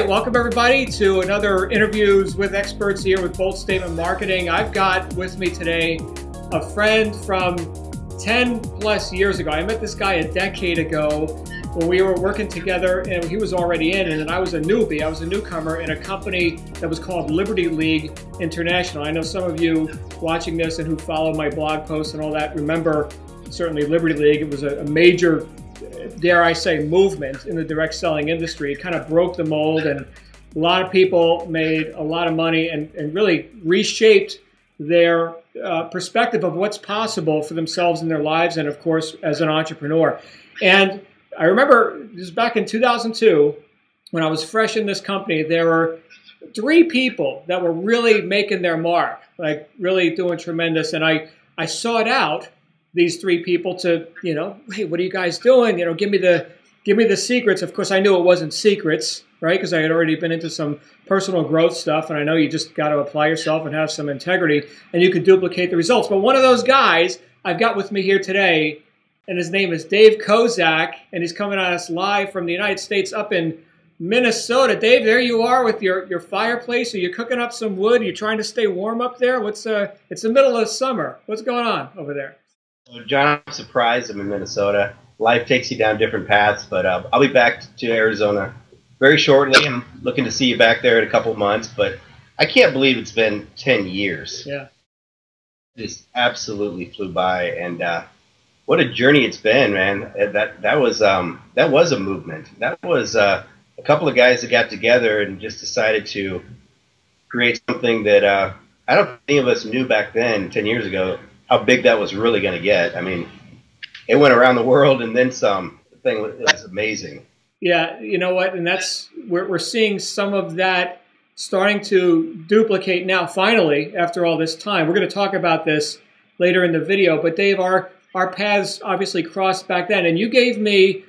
welcome everybody to another Interviews with Experts here with Bold Statement Marketing. I've got with me today a friend from 10 plus years ago. I met this guy a decade ago when we were working together, and he was already in, and then I was a newbie. I was a newcomer in a company that was called Liberty League International. I know some of you watching this and who follow my blog posts and all that remember certainly Liberty League. It was a major, dare I say, movement in the direct selling industry. It kind of broke the mold, and a lot of people made a lot of money and really reshaped their perspective of what's possible for themselves in their lives and, of course, as an entrepreneur. And I remember this was back in 2002 when I was fresh in this company. There were 3 people that were really making their mark, like really doing tremendous. And I sought out these 3 people to, hey, what are you guys doing? Give me the secrets. Of course, I knew it wasn't secrets, right? Because I had already been into some personal growth stuff, and I know you just got to apply yourself and have some integrity, and you could duplicate the results. But one of those guys I've got with me here today, and his name is Dave Kosack, and he's coming at us live from the United States up in Minnesota. Dave, there you are with your fireplace. Are you cooking up some wood? Are you trying to stay warm up there? It's the middle of summer. What's going on over there? John, I'm surprised I'm in Minnesota. Life takes you down different paths, but I'll be back to Arizona very shortly. I'm looking to see you back there in a couple of months, but I can't believe it's been 10 years. Yeah. This absolutely flew by, and what a journey it's been, man. That was a movement. That was a couple of guys that got together and just decided to create something that I don't think any of us knew back then, 10 years ago, how big that was really going to get. I mean, it went around the world and then some. The thing was amazing. Yeah, you know what? And we're seeing some of that starting to duplicate now, finally, after all this time. We're going to talk about this later in the video. But Dave, our paths obviously crossed back then. And you gave me,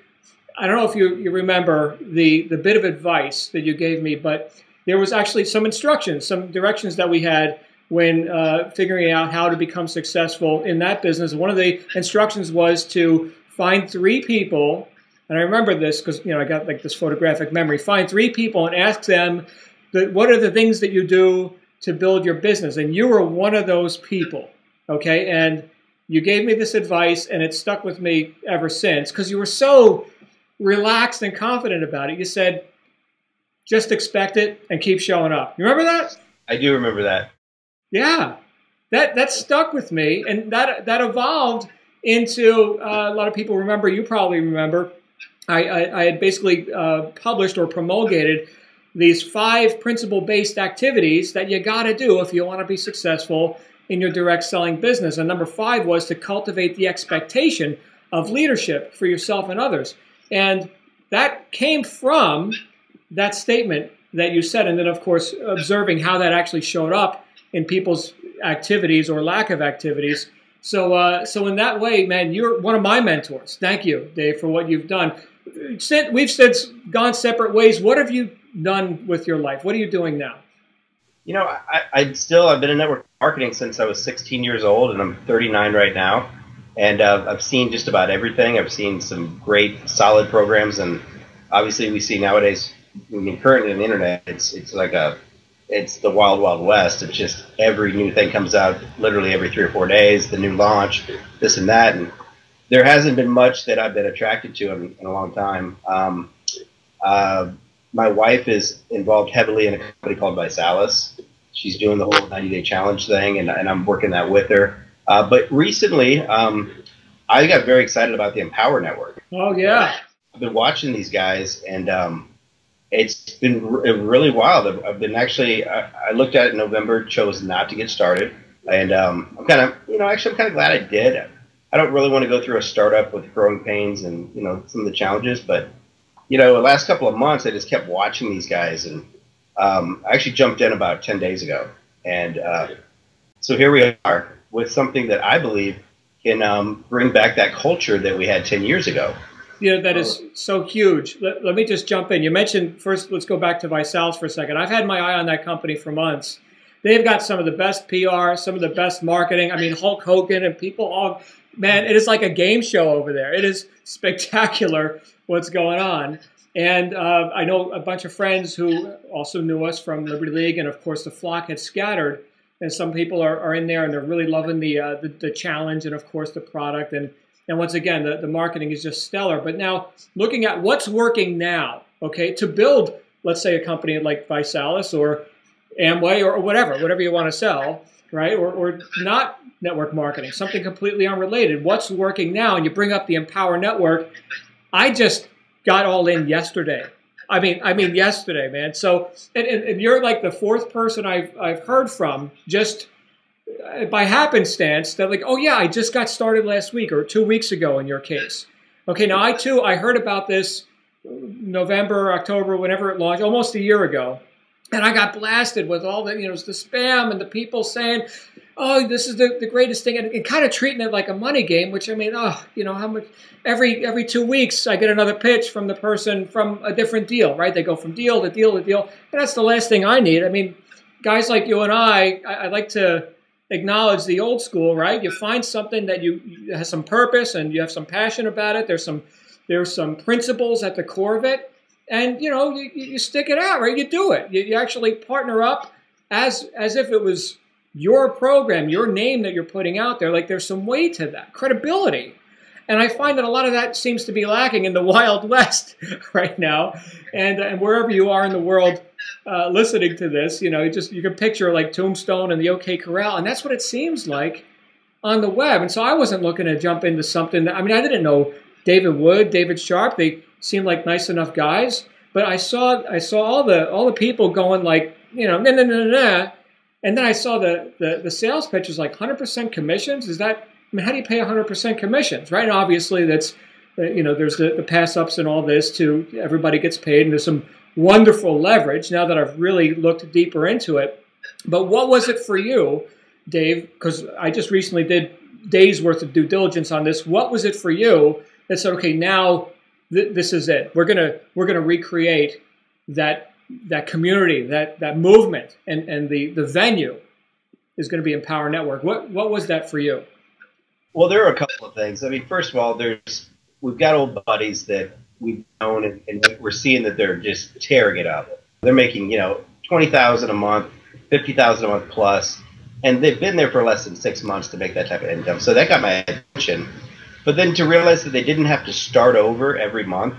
I don't know if you remember the bit of advice that you gave me, but there was actually some instructions, some directions that we had when figuring out how to become successful in that business. One of the instructions was to find 3 people, and I remember this because I got like this photographic memory. Find 3 people and ask them, what are the things that you do to build your business? And you were one of those people, okay? And you gave me this advice, and it stuck with me ever since because you were so relaxed and confident about it. You said, just expect it and keep showing up. You remember that? I do remember that. Yeah, that stuck with me, and that evolved into a lot of people remember. You probably remember. I had basically published or promulgated these 5 principle-based activities that you got to do if you want to be successful in your direct selling business. And number 5 was to cultivate the expectation of leadership for yourself and others. And that came from that statement that you said, and then of course observing how that actually showed up in people's activities or lack of activities. So in that way, man, you're one of my mentors. Thank you, Dave, for what you've done. We've since gone separate ways. What have you done with your life? What are you doing now? I've been in network marketing since I was 16 years old, and I'm 39 right now. And I've seen just about everything. I've seen some great, solid programs, and obviously we see nowadays, currently on the internet, it's the wild, wild west. It's just every new thing comes out literally every 3 or 4 days, the new launch, this and that. And there hasn't been much that I've been attracted to in a long time. My wife is involved heavily in a company called Visalis. She's doing the whole 90-day challenge thing, and I'm working that with her. But recently, I got very excited about the Empower Network. Oh, yeah. I've been watching these guys, and it's been really wild. I've been I looked at it in November, chose not to get started, and I'm kind of glad I did. I don't really want to go through a startup with growing pains and some of the challenges, but the last couple of months I just kept watching these guys, and I actually jumped in about 10 days ago, and so here we are with something that I believe can bring back that culture that we had 10 years ago. That is so huge. Let me just jump in. You mentioned, first, let's go back to Visalis for a second. I've had my eye on that company for months. They've got some of the best PR, some of the best marketing. I mean, Hulk Hogan and people all, man, it is like a game show over there. It is spectacular what's going on. And I know a bunch of friends who also knew us from Liberty League, and of course the flock had scattered. And some people are in there, and they're really loving the challenge, and of course the product. And once again, the marketing is just stellar. But now looking at what's working now, okay, to build, let's say, a company like ViSalus or Amway or whatever you want to sell, right? Or not network marketing, something completely unrelated. What's working now? And you bring up the Empower Network. I just got all in yesterday. I mean yesterday, man. So, and you're like the fourth person I've heard from just by happenstance that like, oh yeah, I just got started last week or 2 weeks ago in your case. Okay, now I heard about this November, October, whenever it launched, almost a year ago. And I got blasted with all the, the spam and the people saying, oh, this is the greatest thing, and kind of treating it like a money game, which I mean, how much, every 2 weeks I get another pitch from the person from a different deal, right? They go from deal to deal to deal. And that's the last thing I need. I mean, guys like you and I like to acknowledge the old school, right? You find something that has some purpose and you have some passion about it. There's some principles at the core of it. And, you stick it out, right? You do it. You actually partner up as if it was your program, your name that you're putting out there. Like there's some weight to that, credibility. And I find that a lot of that seems to be lacking in the Wild West right now. And wherever you are in the world listening to this, you can picture like Tombstone and the OK Corral. And that's what it seems like on the web. And so I wasn't looking to jump into something that, I mean, I didn't know David Wood, David Sharp. They seemed like nice enough guys, but I saw all the people going like, nah, nah, nah, nah. And then I saw the sales pitches like 100% commissions. Is that, I mean, how do you pay 100% commissions, right? And obviously that's, there's the pass ups and all this too. Everybody gets paid, and there's some wonderful leverage now that I've really looked deeper into it. But what was it for you, Dave? Because I just recently did days worth of due diligence on this. What was it for you that said, okay, now this is it. We're gonna recreate that community, that movement, and the venue is going to be Empower Network. What was that for you? Well, there are a couple of things. I mean, first of all, we've got old buddies that we've known, and we're seeing that they're just tearing it up. They're making $20,000 a month, $50,000 a month plus, and they've been there for less than 6 months to make that type of income. So that got my attention. But then to realize that they didn't have to start over every month,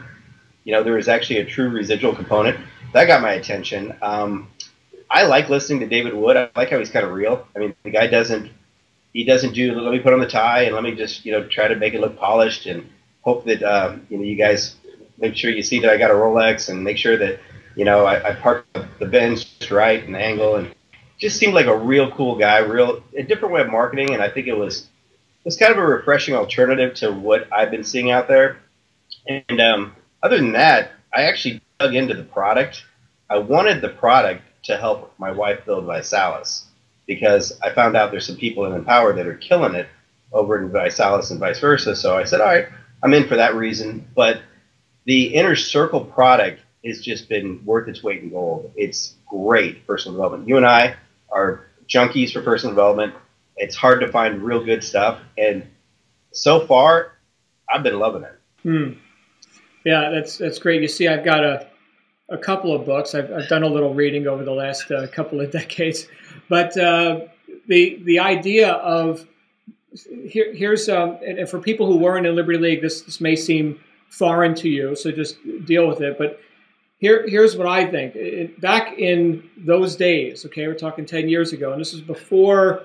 there was actually a true residual component. That got my attention. I like listening to David Wood. I like how he's kind of real. I mean, the guy doesn't do, let me put on the tie and let me just, try to make it look polished and hope that, you guys make sure you see that I got a Rolex and make sure that, I park the Benz just right and the angle, and just seemed like a real cool guy, a different way of marketing. And I think it was kind of a refreshing alternative to what I've been seeing out there. And other than that, I actually dug into the product. I wanted the product to help my wife build ViSalus, because I found out there's some people in Empower that are killing it over in ViSalus and vice versa. So I said, all right, I'm in for that reason. But the Inner Circle product has just been worth its weight in gold. It's great personal development. You and I are junkies for personal development. It's hard to find real good stuff. And so far, I've been loving it. Yeah, that's great. You see, I've got a couple of books. I've done a little reading over the last couple of decades. But the idea of here's and for people who weren't in Liberty League, this may seem foreign to you, so just deal with it. But here's what I think. Back in those days, okay, we're talking 10 years ago, and this is before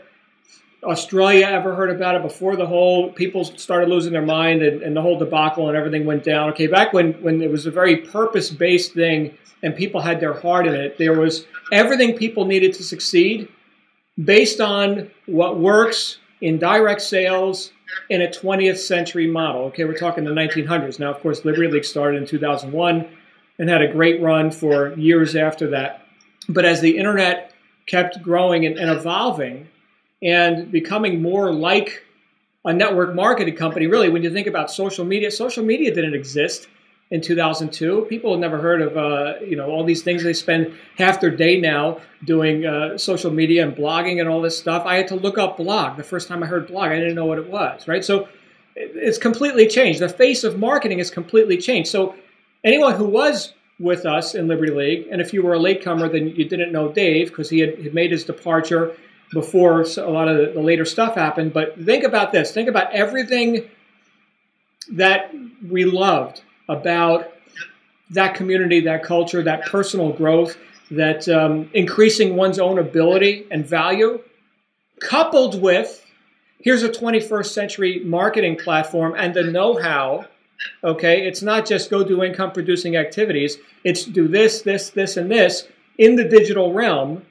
Australia ever heard about it, before the whole people started losing their mind and the whole debacle and everything went down. Okay, back when it was a very purpose-based thing and people had their heart in it, there was everything people needed to succeed based on what works in direct sales in a 20th century model. Okay, we're talking the 1900s. Now, of course, Liberty League started in 2001 and had a great run for years after that. But as the internet kept growing and evolving and becoming more like a network marketing company, really, when you think about social media didn't exist in 2002. People had never heard of all these things. They spend half their day now doing social media and blogging and all this stuff. I had to look up blog. The first time I heard blog, I didn't know what it was, right? So it's completely changed. The face of marketing has completely changed. So, anyone who was with us in Liberty League, and if you were a latecomer, then you didn't know Dave because he had made his departure before a lot of the later stuff happened. But think about this. Think about everything that we loved about that community, that culture, that personal growth, that increasing one's own ability and value, coupled with, here's a 21st century marketing platform and the know-how. Okay, it's not just go do income producing activities. It's do this, this, this, and this in the digital realm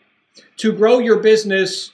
to grow your business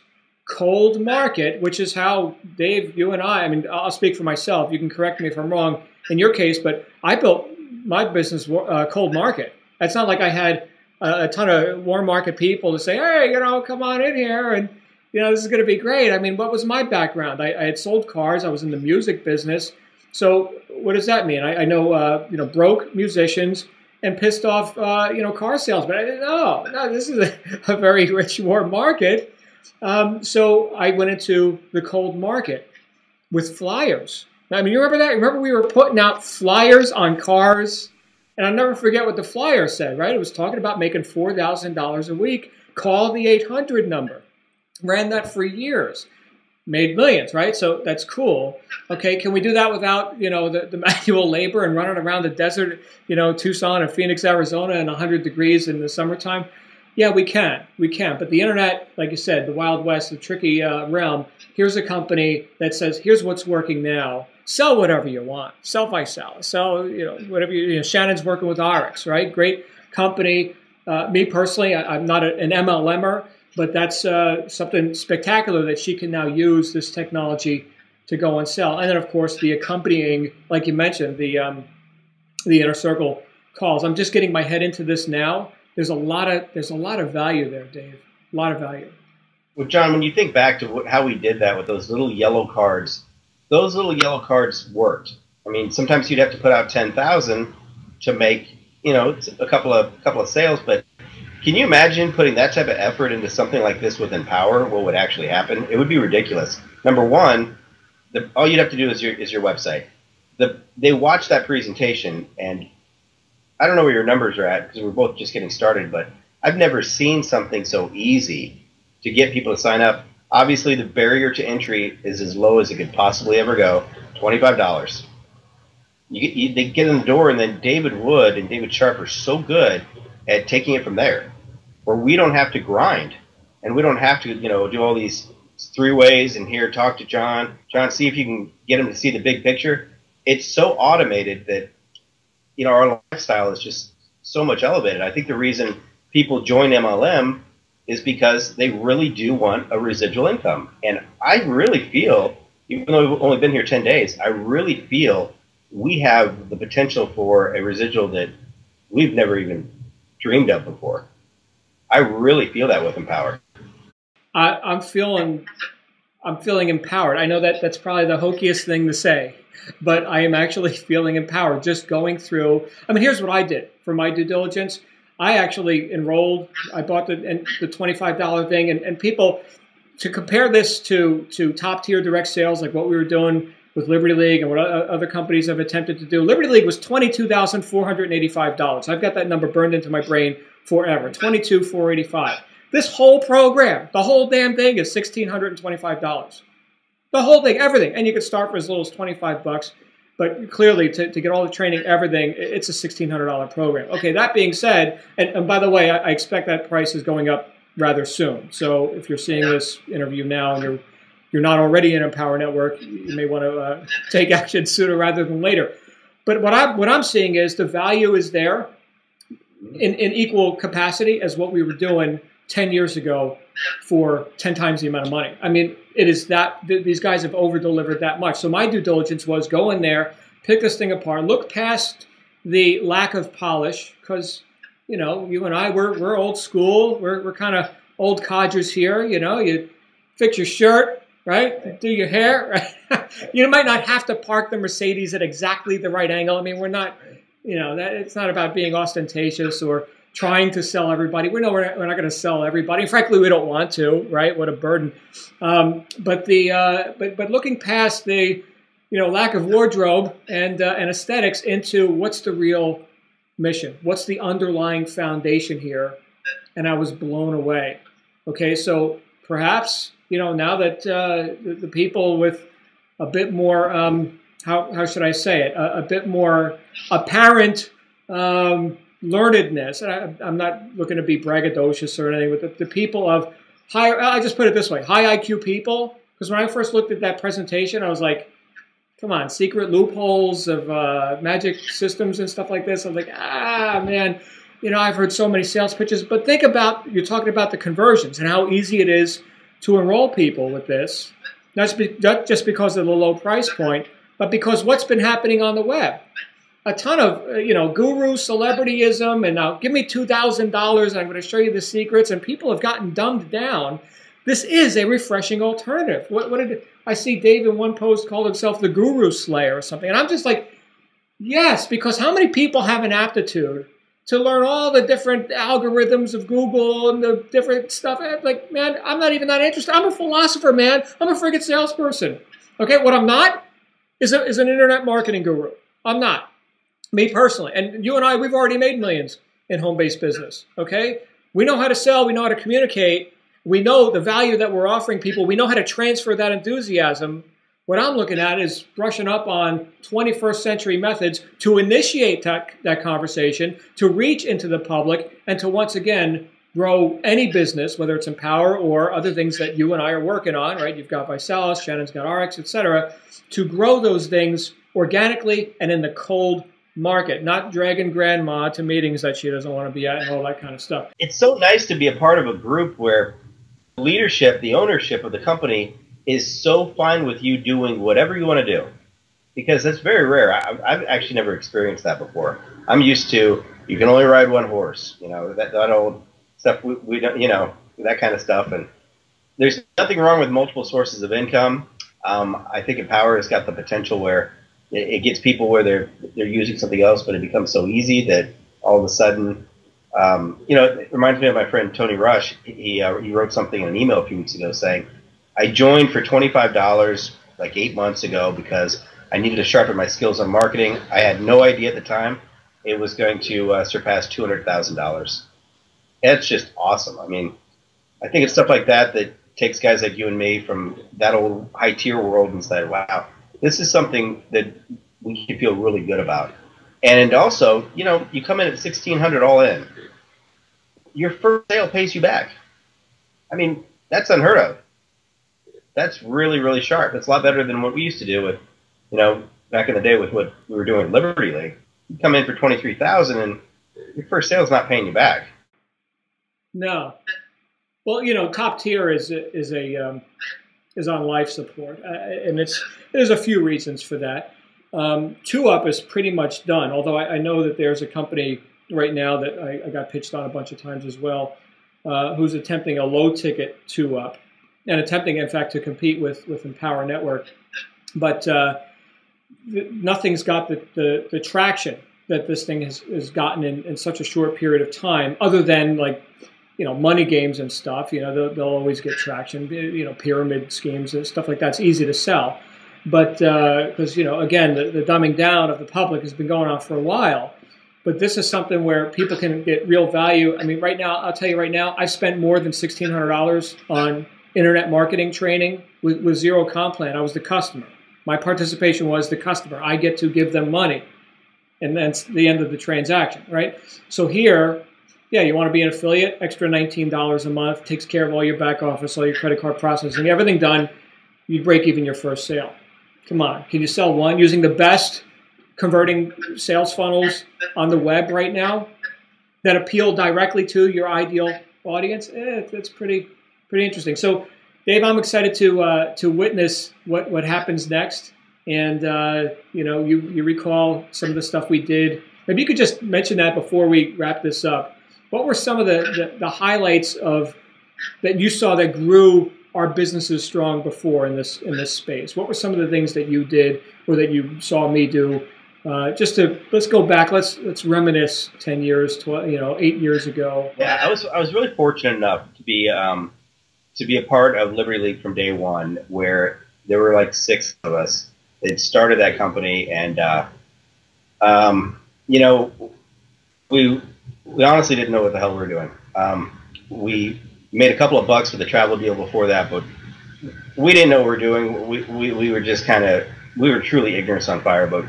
cold market, which is how, Dave, you and I mean, I'll speak for myself. You can correct me if I'm wrong in your case, but I built my business cold market. It's not like I had a ton of warm market people to say, hey, come on in here and, this is going to be great. I mean, what was my background? I had sold cars. I was in the music business. So what does that mean? I know, broke musicians and pissed off, car salesmen. I didn't know. No, this is a very rich warm market. So I went into the cold market with flyers. I mean, you remember that? Remember we were putting out flyers on cars? And I'll never forget what the flyer said, right? It was talking about making $4,000 a week. Call the 800 number. Ran that for years. Made millions, right? So that's cool. Okay, can we do that without, the manual labor and running around the desert, Tucson and Phoenix, Arizona in 100 degrees in the summertime? Yeah, we can. We can. But the internet, like you said, the Wild West, the tricky realm, here's a company that says, here's what's working now. Sell whatever you want. Sell by sell. Sell, whatever. Shannon's working with RX, right? Great company. Me personally, I'm not an MLMer, but that's something spectacular that she can now use this technology to go and sell. And then, of course, the accompanying, like you mentioned, the inner circle calls. I'm just getting my head into this now. There's a lot of value there, Dave. A lot of value. Well, John, when you think back to how we did that with those little yellow cards, those little yellow cards worked. I mean, sometimes you'd have to put out 10,000 to make, a couple of sales, but can you imagine putting that type of effort into something like this with Empower? What would actually happen? It would be ridiculous. Number one, all you'd have to do is your website. They watch that presentation, and I don't know where your numbers are at because we're both just getting started, but I've never seen something so easy to get people to sign up. Obviously, the barrier to entry is as low as it could possibly ever go, $25. They get in the door, and then David Wood and David Sharp are so good at taking it from there, where we don't have to grind, and we don't have to, do all these three ways and here talk to John. John, see if you can get him to see the big picture. It's so automated that, our lifestyle is just so much elevated. I think the reason people join MLM is because they really do want a residual income. And I really feel, even though we've only been here 10 days, I really feel we have the potential for a residual that we've never even dreamed of before. I really feel that with Empower. I'm feeling empowered. I know that's probably the hokiest thing to say, but I am actually feeling empowered just going through. I mean, here's what I did for my due diligence. I actually enrolled. I bought the $25 thing, and people, to compare this to top tier direct sales like what we were doing with Liberty League and what other companies have attempted to do. Liberty League was $22,485. I've got that number burned into my brain forever. $22,485. This whole program, the whole damn thing, is $1,625. The whole thing, everything, and you could start for as little as $25. But clearly, to get all the training, everything, it's a $1,600 program. Okay, that being said, and by the way, I expect that price is going up rather soon. So if you're seeing this interview now and you're not already in Empower Network, you may want to take action sooner rather than later. But what I'm seeing is the value is there in equal capacity as what we were doing 10 years ago for 10 times the amount of money. I mean, it is that these guys have over-delivered that much. So my due diligence was go in there, pick this thing apart, look past the lack of polish, because, you and I, we're old school. We're kind of old codgers here. You fix your shirt, right? Do your hair, right? You might not have to park the Mercedes at exactly the right angle. I mean, we're not, it's not about being ostentatious or trying to sell everybody. We know we're not going to sell everybody. Frankly, we don't want to, right? What a burden. But looking past the lack of wardrobe and aesthetics into what's the real mission? What's the underlying foundation here? And I was blown away. Okay, so perhaps, now that the people with a bit more, how should I say it, a bit more apparent learnedness. I'm not looking to be braggadocious or anything, but the people of higher, I just put it this way, high IQ people, because when I first looked at that presentation, I was like, come on, secret loopholes of magic systems and stuff like this. I'm like, man, I've heard so many sales pitches, but think about, you're talking about the conversions and how easy it is to enroll people with this, not just because of the low price point, but because what's been happening on the web. A ton of, guru celebrityism, and now give me $2,000 and I'm going to show you the secrets, and people have gotten dumbed down. This is a refreshing alternative. What did I see Dave in one post called himself the Guru Slayer or something? And I'm just like, yes, because how many people have an aptitude to learn all the different algorithms of Google and the different stuff? I'm like, man, I'm not even that interested. I'm a philosopher, man. I'm a friggin' salesperson. Okay, what I'm not is an internet marketing guru. I'm not. Me personally. And you and I, we've already made millions in home-based business. Okay? We know how to sell. We know how to communicate. We know the value that we're offering people. We know how to transfer that enthusiasm. What I'm looking at is brushing up on 21st century methods to initiate that conversation, to reach into the public, and to once again grow any business, whether it's Empower or other things that you and I are working on, right? You've got Visalis, Shannon's got RX, etc., to grow those things organically and in the cold market, not dragging grandma to meetings that she doesn't want to be at and all that kind of stuff. It's so nice to be a part of a group where leadership, the ownership of the company, is so fine with you doing whatever you want to do, because that's very rare. I've actually never experienced that before. I'm used to, you can only ride one horse, that old stuff. We don't, that kind of stuff. And there's nothing wrong with multiple sources of income. I think Empower has got the potential where it gets people where they're using something else, but it becomes so easy that all of a sudden, it reminds me of my friend Tony Rush. He wrote something in an email a few weeks ago saying, I joined for $25 like 8 months ago because I needed to sharpen my skills on marketing. I had no idea at the time it was going to surpass $200,000. That's just awesome. I mean, I think it's stuff like that that takes guys like you and me from that old high-tier world and say, wow, this is something that we can feel really good about. And also, you come in at $1,600 all in. Your first sale pays you back. I mean, that's unheard of. That's really, really sharp. It's a lot better than what we used to do with, back in the day with what we were doing at Liberty League. You come in for $23,000 and your first sale is not paying you back. No. Well, top tier is on life support, and there's a few reasons for that. 2UP is pretty much done, although I know that there's a company right now that I got pitched on a bunch of times as well, who's attempting a low-ticket 2UP, and attempting, in fact, to compete with Empower Network. But nothing's got the traction that this thing has gotten in such a short period of time, other than like, money games and stuff. They'll always get traction, pyramid schemes and stuff like that's easy to sell. But because, again, the dumbing down of the public has been going on for a while. But this is something where people can get real value. I mean, right now, I'll tell you right now, I've spent more than $1,600 on internet marketing training with zero comp plan. I was the customer. My participation was the customer. I get to give them money. And that's the end of the transaction, right? So here, yeah, you want to be an affiliate, extra $19 a month, takes care of all your back office, all your credit card processing, everything done. You break even your first sale. Come on, can you sell one using the best converting sales funnels on the web right now that appeal directly to your ideal audience? That's pretty interesting. So, Dave, I'm excited to witness what happens next. And you recall some of the stuff we did. Maybe you could just mention that before we wrap this up. What were some of the highlights that you saw that grew our businesses strong before in this space? What were some of the things that you did or that you saw me do? Let's go back. Let's reminisce 10 years, 8 years ago. Yeah, I was really fortunate enough to be a part of Liberty League from day one, where there were like 6 of us that started that company, and we honestly didn't know what the hell we were doing. We made a couple of bucks with a travel deal before that, but we didn't know what we were doing. We were just we were truly ignorance on fire. But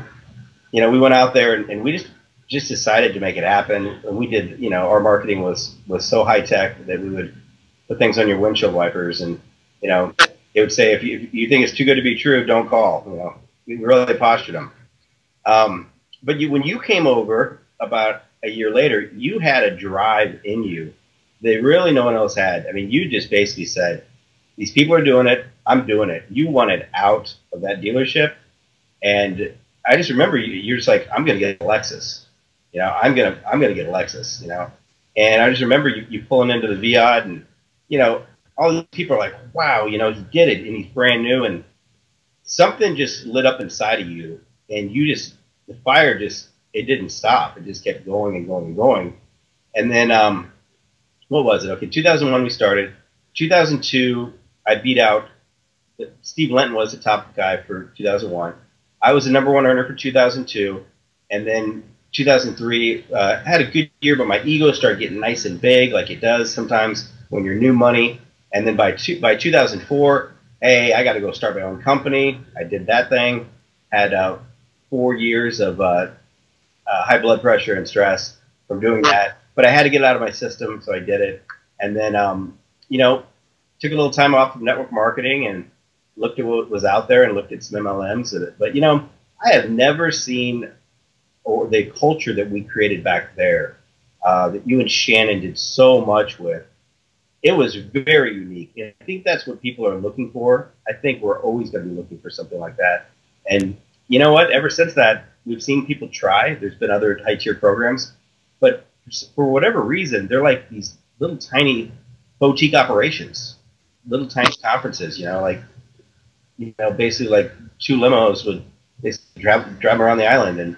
we went out there and we just decided to make it happen. And we did. Our marketing was so high tech that we would put things on your windshield wipers, and it would say, if you think it's too good to be true, don't call. We really postured them. But when you came over about a year later, you had a drive in you that really no one else had. I mean, you just basically said, these people are doing it, I'm doing it. You wanted out of that dealership. And I just remember you're just like, I'm going to get a Lexus. I'm going to get a Lexus, And I just remember you pulling into the Viad, and, all these people are like, wow, he did it, and he's brand new. And something just lit up inside of you, and the fire it didn't stop. It just kept going and going and going. And then, what was it? Okay, 2001 we started. 2002, I beat out, Steve Lenton was the top guy for 2001. I was the #1 earner for 2002. And then 2003, had a good year, but my ego started getting nice and big, like it does sometimes when you're new money. And then by 2004, hey, I got to go start my own company. I did that thing. Had 4 years of high blood pressure and stress from doing that. But I had to get it out of my system, so I did it. And then, took a little time off from network marketing and looked at what was out there and looked at some MLMs. But, I have never seen the culture that we created back there, that you and Shannon did so much with. It was very unique. And I think that's what people are looking for. I think we're always going to be looking for something like that. And you know what? Ever since that, we've seen people try. There's been other high-tier programs. But for whatever reason, they're like these little tiny boutique operations, little tiny conferences, basically like 2 limos would basically drive around the island. And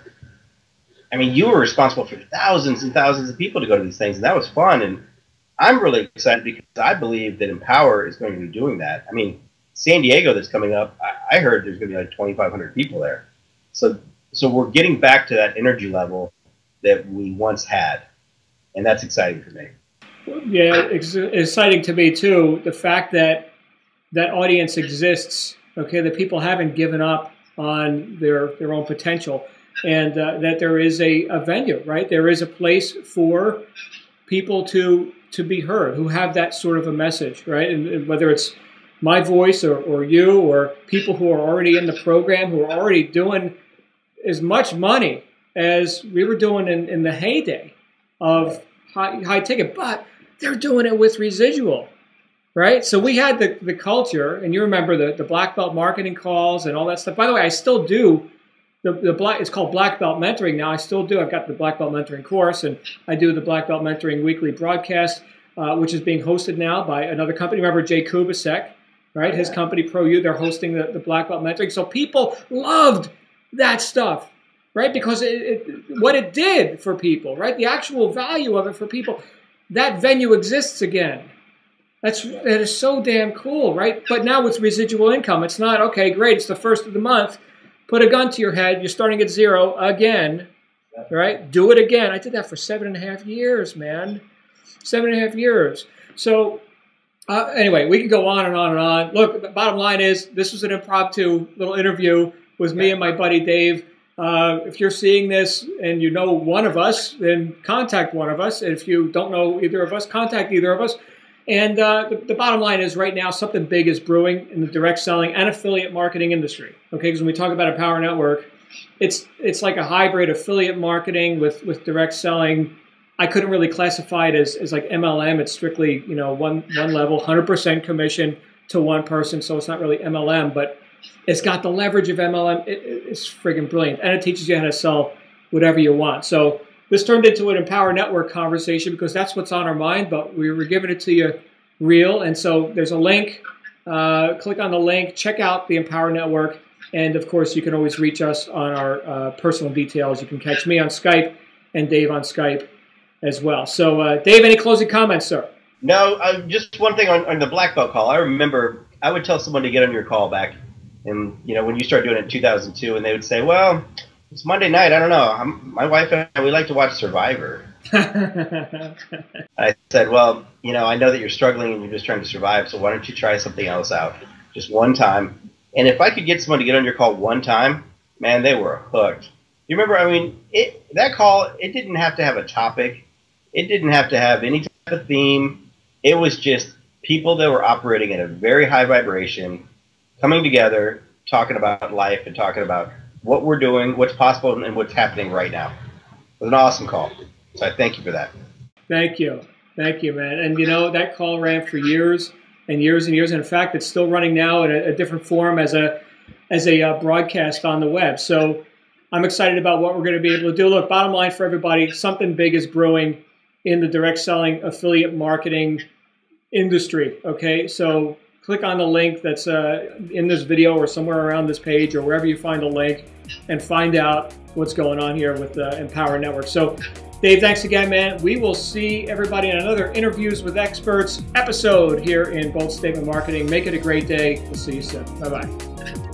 I mean, you were responsible for thousands and thousands of people to go to these things, and that was fun. And I'm really excited because I believe that Empower is going to be doing that. I mean, San Diego that's coming up, I heard there's going to be like 2,500 people there. So we're getting back to that energy level that we once had, and that's exciting for me. Yeah, it's exciting to me too. The fact that that audience exists, okay, that people haven't given up on their own potential, and that there is a venue, right? There is a place for people to be heard who have that sort of a message, right? And whether it's my voice or you or people who are already in the program, who are already doing as much money as we were doing in the heyday of high ticket, but they're doing it with residual, right? So we had the culture, and you remember the black belt marketing calls and all that stuff. By the way, I still do it's called Black Belt Mentoring now. I still do. I've got the Black Belt Mentoring course, and I do the Black Belt Mentoring weekly broadcast, which is being hosted now by another company. Remember Jay Kosack, right? His company, ProU, they're hosting the Black Belt Mentoring. So people loved that stuff, right? Because what it did for people, right? The actual value of it for people, that venue exists again. That is so damn cool, right? But now with residual income, it's not, okay, great, it's the first of the month. Put a gun to your head. You're starting at zero again, right? Do it again. I did that for 7.5 years, man. 7.5 years. So anyway, we can go on and on and on. Look, the bottom line is this was an impromptu little interview with me and my buddy Dave. If you're seeing this and you know one of us, then contact one of us. If you don't know either of us, contact either of us. And the bottom line is right now something big is brewing in the direct selling and affiliate marketing industry. Okay, because when we talk about a power network, it's like a hybrid affiliate marketing with direct selling. I couldn't really classify it as like MLM. It's strictly one level, 100% commission to one person. So it's not really MLM, but it's got the leverage of MLM. It's friggin' brilliant, and it teaches you how to sell whatever you want. So this turned into an Empower Network conversation because that's what's on our mind, but we were giving it to you real. And so there's a link. Click on the link. Check out the Empower Network. And, of course, you can always reach us on our personal details. You can catch me on Skype and Dave on Skype as well. So, Dave, any closing comments, sir? No, just one thing on the black belt call. I remember I would tell someone to get on your call back. And, when you started doing it in 2002, and they would say, well, it's Monday night. I don't know. My wife and I, we like to watch Survivor. I said, well, I know that you're struggling and you're just trying to survive, so why don't you try something else out? Just one time. And if I could get someone to get on your call one time, man, they were hooked. You remember, that call, it didn't have to have a topic. It didn't have to have any type of theme. It was just people that were operating at a very high vibration, coming together, talking about life and talking about what we're doing, what's possible, and what's happening right now. It was an awesome call. So I thank you for that. Thank you. Thank you, man. And that call ran for years and years and years. And in fact, it's still running now in a different form as a broadcast on the web. So I'm excited about what we're going to be able to do. Look, bottom line for everybody, something big is brewing in the direct selling affiliate marketing industry. Okay, so click on the link that's in this video or somewhere around this page or wherever you find the link and find out what's going on here with the Empower Network. So Dave, thanks again, man. We will see everybody in another Interviews with Experts episode here in Bold Statement Marketing. Make it a great day. We'll see you soon. Bye-bye.